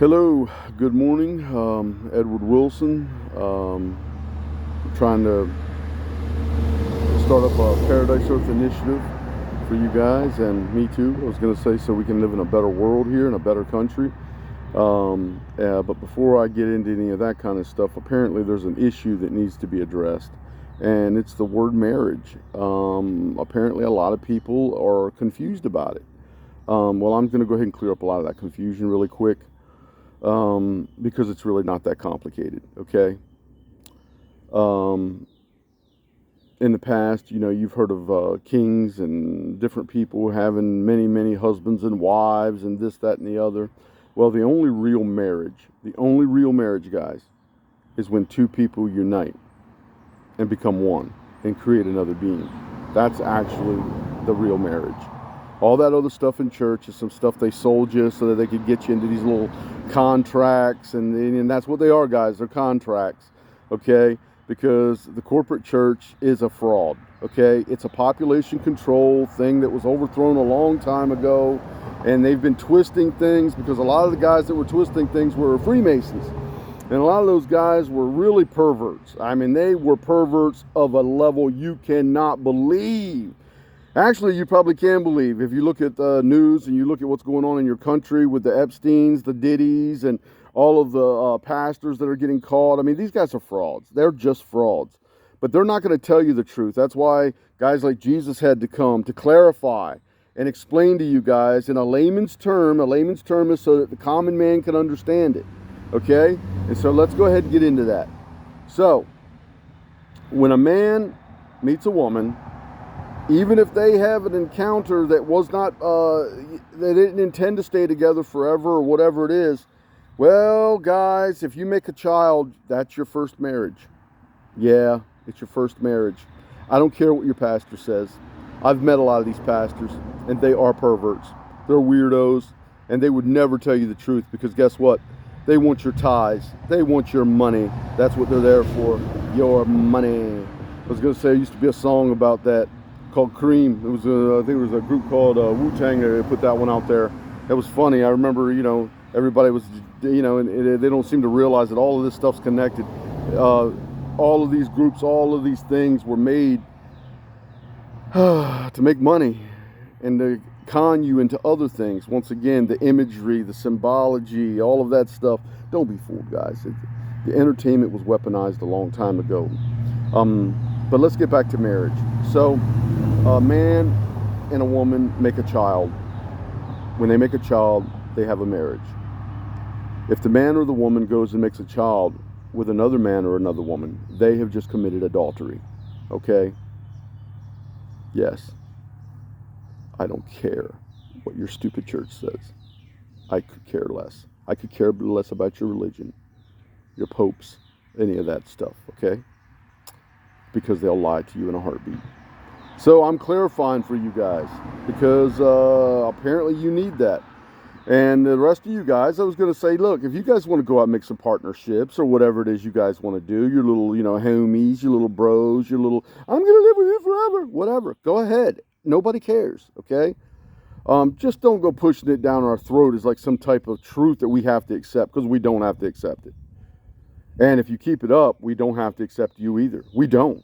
Hello, good morning. Edward Wilson. Trying to start up a Paradise Earth initiative for you guys and me too. I was going to say so we can live in a better world here in a better country. But before I get into any of that kind of stuff, apparently there's an issue that needs to be addressed, and it's the word marriage. Apparently a lot of people are confused about it. Well, I'm going to go ahead and clear up a lot of that confusion really quick. Because it's really not that complicated, okay? Um, in the past, you've heard of kings and different people having many, many husbands and wives and this, that, and the other. Well, the only real marriage, guys, is when two people unite and become one and create another being. That's actually the real marriage. All that other stuff in church is some stuff they sold you so that they could get you into these little contracts, and that's what they are, guys. They're contracts, okay? Because the corporate church is a fraud, okay? It's a population control thing that was overthrown a long time ago, and they've been twisting things because a lot of the guys that were twisting things were Freemasons. And a lot of those guys were really perverts. I mean, they were perverts of a level you cannot believe. Actually, you probably can believe if you look at the news and you look at what's going on in your country with the Epsteins, the Diddies, and all of the pastors that are getting caught. I mean, these guys are frauds. They're just frauds. But they're not going to tell you the truth. That's why guys like Jesus had to come to clarify and explain to you guys in a layman's term. A layman's term is so that the common man can understand it. Okay? And so let's go ahead and get into that. So, when a man meets a woman, even if they have an encounter that was not, they didn't intend to stay together forever or whatever it is, well, guys, if you make a child, that's your first marriage. Yeah, it's your first marriage. I don't care what your pastor says. I've met a lot of these pastors, and they are perverts. They're weirdos, and they would never tell you the truth because guess what? They want your ties. They want your money. That's what they're there for, your money. I was going to say, there used to be a song about that called Cream. It was I think it was a group called Wu-Tang that put that one out there. That was funny. I remember, everybody was, and they don't seem to realize that all of this stuff's connected. All of these groups, all of these things were made to make money and to con you into other things. Once again, the imagery, the symbology, all of that stuff. Don't be fooled, guys. The entertainment was weaponized a long time ago. But let's get back to marriage. So, a man and a woman make a child. When they make a child, they have a marriage. If the man or the woman goes and makes a child with another man or another woman, they have just committed adultery. Okay? Yes. I don't care what your stupid church says. I could care less. I could care less about your religion, your popes, any of that stuff. Okay? Because they'll lie to you in a heartbeat. So I'm clarifying for you guys because apparently you need that. And the rest of you guys, I was going to say, look, if you guys want to go out and make some partnerships or whatever it is you guys want to do, your little, homies, your little bros, your little, I'm going to live with you forever, whatever, go ahead. Nobody cares, okay? Just don't go pushing it down our throat as like some type of truth that we have to accept, because we don't have to accept it. And if you keep it up, we don't have to accept you either. We don't.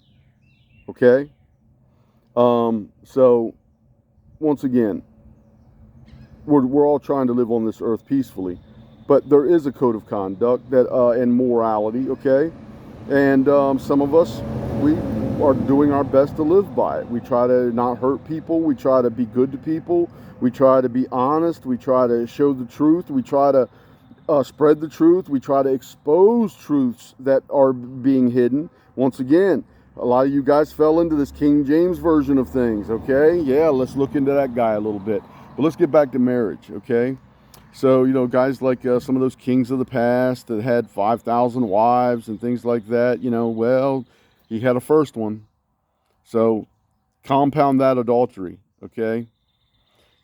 Okay? So, once again, we're all trying to live on this earth peacefully. But there is a code of conduct that and morality, okay? And some of us, we are doing our best to live by it. We try to not hurt people. We try to be good to people. We try to be honest. We try to show the truth. We try to spread the truth. We try to expose truths that are being hidden. Once again, a lot of you guys fell into this King James version of things, okay? Yeah, let's look into that guy a little bit. But let's get back to marriage, okay? So, guys like some of those kings of the past that had 5,000 wives and things like that, well, he had a first one. So, compound that adultery, okay?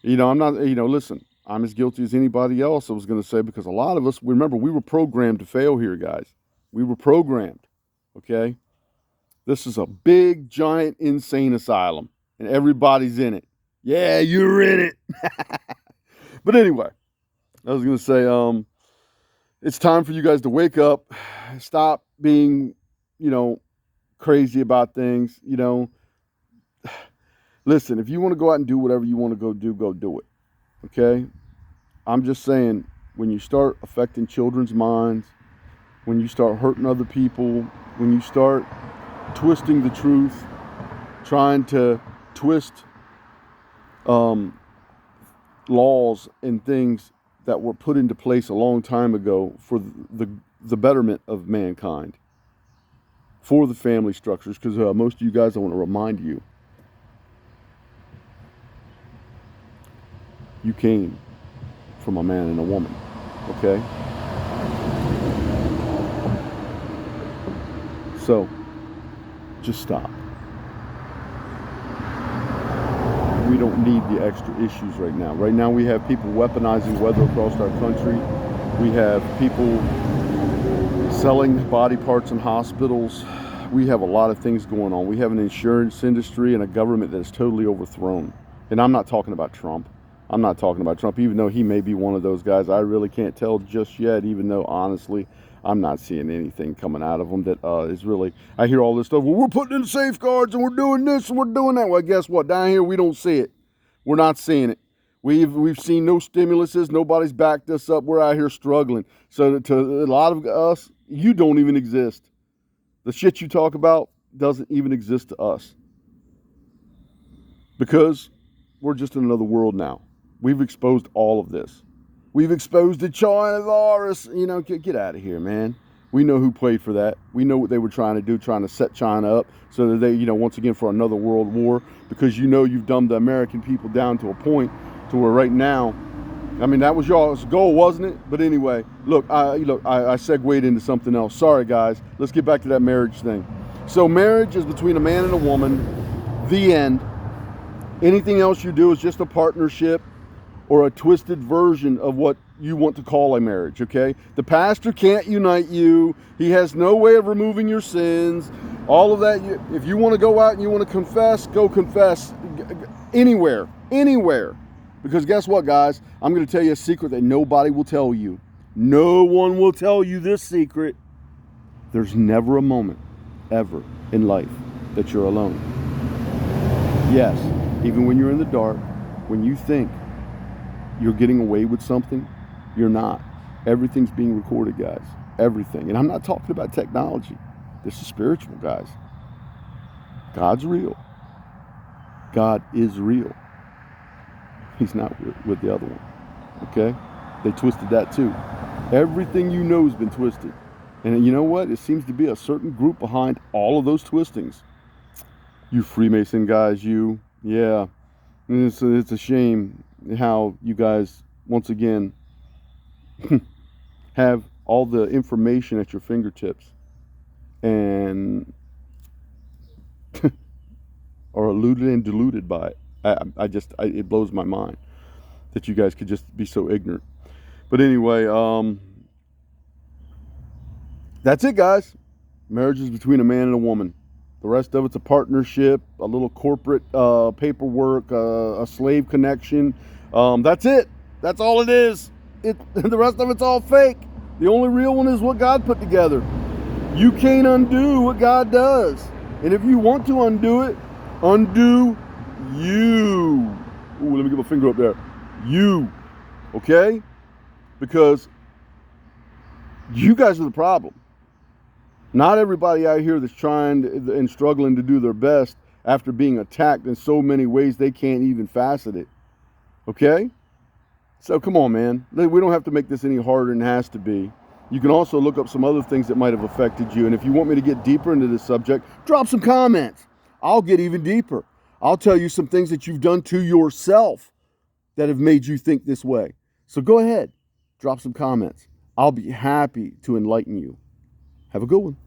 I'm not, listen, I'm as guilty as anybody else, I was going to say, because a lot of us, remember, we were programmed to fail here, guys. We were programmed, okay? This is a big, giant, insane asylum, and everybody's in it. Yeah, you're in it. But anyway, I was going to say, It's time for you guys to wake up, stop being, crazy about things. Listen, if you want to go out and do whatever you want to go do it. Okay? I'm just saying, when you start affecting children's minds, when you start hurting other people, when you start twisting the truth, trying to twist laws and things that were put into place a long time ago for the betterment of mankind, for the family structures, because most of you guys, I want to remind you, you came from a man and a woman, okay? So, just stop. We don't need the extra issues right now. Right now we have people weaponizing weather across our country. We have people selling body parts in hospitals. We have a lot of things going on. We have an insurance industry and a government that is totally overthrown. And I'm not talking about Trump. I'm not talking about Trump, even though he may be one of those guys. I really can't tell just yet, even though, honestly, I'm not seeing anything coming out of them that is really... I hear all this stuff, well, we're putting in safeguards and we're doing this and we're doing that. Well, guess what? Down here, we don't see it. We're not seeing it. We've seen no stimuluses. Nobody's backed us up. We're out here struggling. So to a lot of us, you don't even exist. The shit you talk about doesn't even exist to us. Because we're just in another world now. We've exposed all of this. We've exposed the China virus. Get out of here, man. We know who played for that. We know what they were trying to do, trying to set China up so that they, once again, for another world war. Because you've dumbed the American people down to a point to where right now, that was y'all's goal, wasn't it? But anyway, I segued into something else. Sorry, guys. Let's get back to that marriage thing. So marriage is between a man and a woman. The end. Anything else you do is just a partnership or a twisted version of what you want to call a marriage, okay? The pastor can't unite you. He has no way of removing your sins. All of that. If you want to go out and you want to confess, go confess anywhere. Because guess what, guys? I'm going to tell you a secret that nobody will tell you. No one will tell you this secret. There's never a moment, ever, in life that you're alone. Yes, even when you're in the dark, when you think you're getting away with something, you're not. Everything's being recorded, guys. Everything. And I'm not talking about technology. This is spiritual, guys. God's real. God is real. He's not with the other one. Okay? They twisted that too. Everything you know has been twisted. And you know what? It seems to be a certain group behind all of those twistings. You Freemason guys, yeah. It's a shame how you guys, once again, have all the information at your fingertips and are eluded and deluded by it. It blows my mind that you guys could just be so ignorant. But anyway, that's it, guys. Marriage is between a man and a woman. The rest of it's a partnership, a little corporate paperwork, a slave connection. That's it. That's all it is. The rest of it's all fake. The only real one is what God put together. You can't undo what God does. And if you want to undo it, undo you. Ooh, let me give a finger up there. You. Okay? Because you guys are the problem. Not everybody out here that's trying and struggling to do their best after being attacked in so many ways they can't even facet it. Okay? So come on, man. We don't have to make this any harder than it has to be. You can also look up some other things that might have affected you. And if you want me to get deeper into this subject, drop some comments. I'll get even deeper. I'll tell you some things that you've done to yourself that have made you think this way. So go ahead. Drop some comments. I'll be happy to enlighten you. Have a good one.